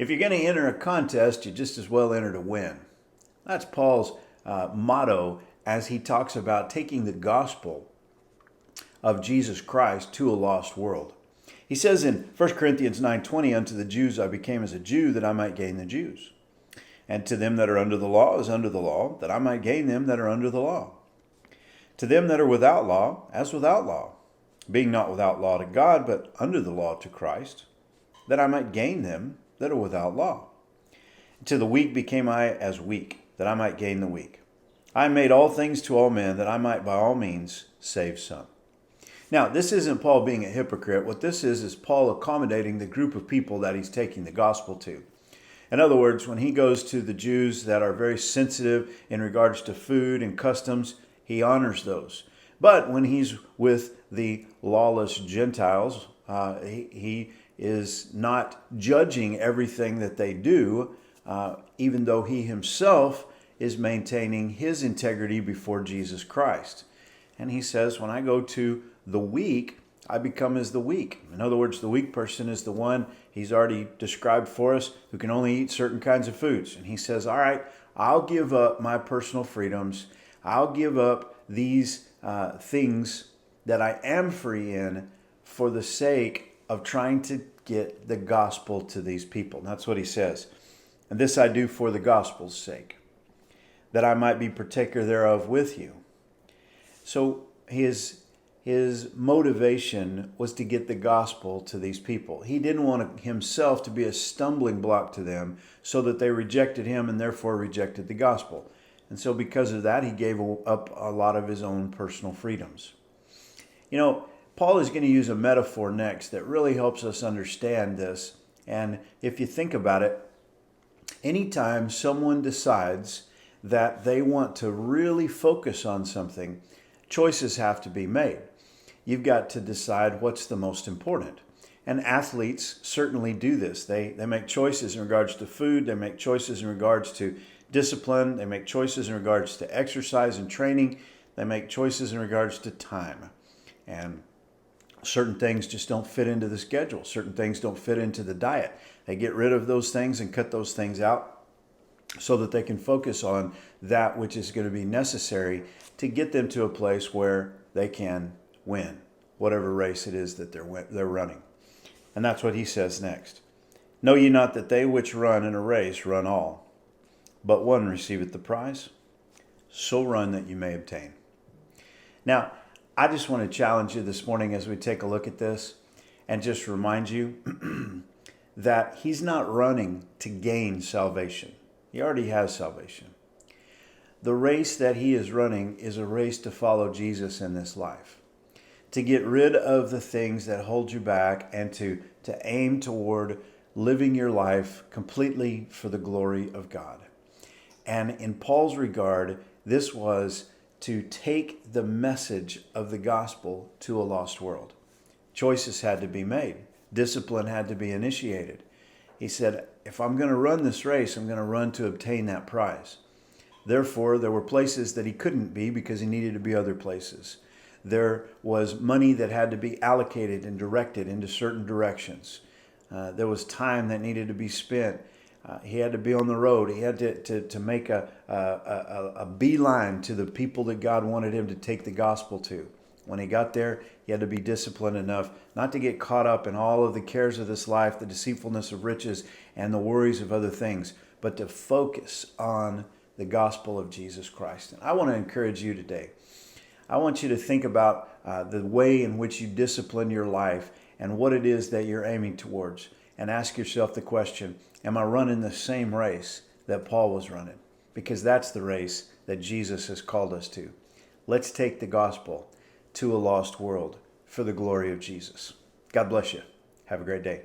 If you're going to enter a contest, you just as well enter to win. That's Paul's motto as he talks about taking the gospel of Jesus Christ to a lost world. He says in 1 Corinthians 9:20, "Unto the Jews I became as a Jew, that I might gain the Jews. And to them that are under the law as under the law, that I might gain them that are under the law. To them that are without law, as without law, being not without law to God, but under the law to Christ, that I might gain them that are without law. To the weak became I as weak, that I might gain the weak. I made all things to all men, that I might by all means save some." Now, this isn't Paul being a hypocrite. What this is Paul accommodating the group of people that he's taking the gospel to. In other words, when he goes to the Jews that are very sensitive in regards to food and customs, he honors those. But when he's with the lawless Gentiles, he is not judging everything that they do, even though he himself is maintaining his integrity before Jesus Christ. And he says, when I go to the weak, I become as the weak. In other words, the weak person is the one he's already described for us who can only eat certain kinds of foods. And he says, all right, I'll give up my personal freedoms. I'll give up these things that I am free in for the sake of trying to get the gospel to these people. And that's what he says. And this I do for the gospel's sake, that I might be partaker thereof with you. So his motivation was to get the gospel to these people. He didn't want himself to be a stumbling block to them so that they rejected him and therefore rejected the gospel. And so because of that, he gave up a lot of his own personal freedoms. You know, Paul is going to use a metaphor next that really helps us understand this. And if you think about it, anytime someone decides that they want to really focus on something, choices have to be made. You've got to decide what's the most important. And athletes certainly do this. They make choices in regards to food. They make choices in regards to discipline. They make choices in regards to exercise and training. They make choices in regards to time. And certain things just don't fit into the schedule. Certain things don't fit into the diet. They get rid of those things and cut those things out so that they can focus on that which is going to be necessary to get them to a place where they can win whatever race it is that they're running. And that's what he says next. "Know ye not that they which run in a race run all, but one receiveth the prize? So run that you may obtain." Now, I just want to challenge you this morning as we take a look at this and just remind you that he's not running to gain salvation. He already has salvation. The race that he is running is a race to follow Jesus in this life, to get rid of the things that hold you back and to aim toward living your life completely for the glory of God. And in Paul's regard, this was to take the message of the gospel to a lost world. Choices had to be made. Discipline had to be initiated. He said, if I'm going to run this race, I'm going to run to obtain that prize. Therefore, there were places that he couldn't be because he needed to be other places. There was money that had to be allocated and directed into certain directions. There was time that needed to be spent. He had to be on the road. He had to make a beeline to the people that God wanted him to take the gospel to. When he got there, he had to be disciplined enough not to get caught up in all of the cares of this life, the deceitfulness of riches, and the worries of other things, but to focus on the gospel of Jesus Christ. And I want to encourage you today. I want you to think about the way in which you discipline your life and what it is that you're aiming towards. And ask yourself the question, am I running the same race that Paul was running? Because that's the race that Jesus has called us to. Let's take the gospel to a lost world for the glory of Jesus. God bless you. Have a great day.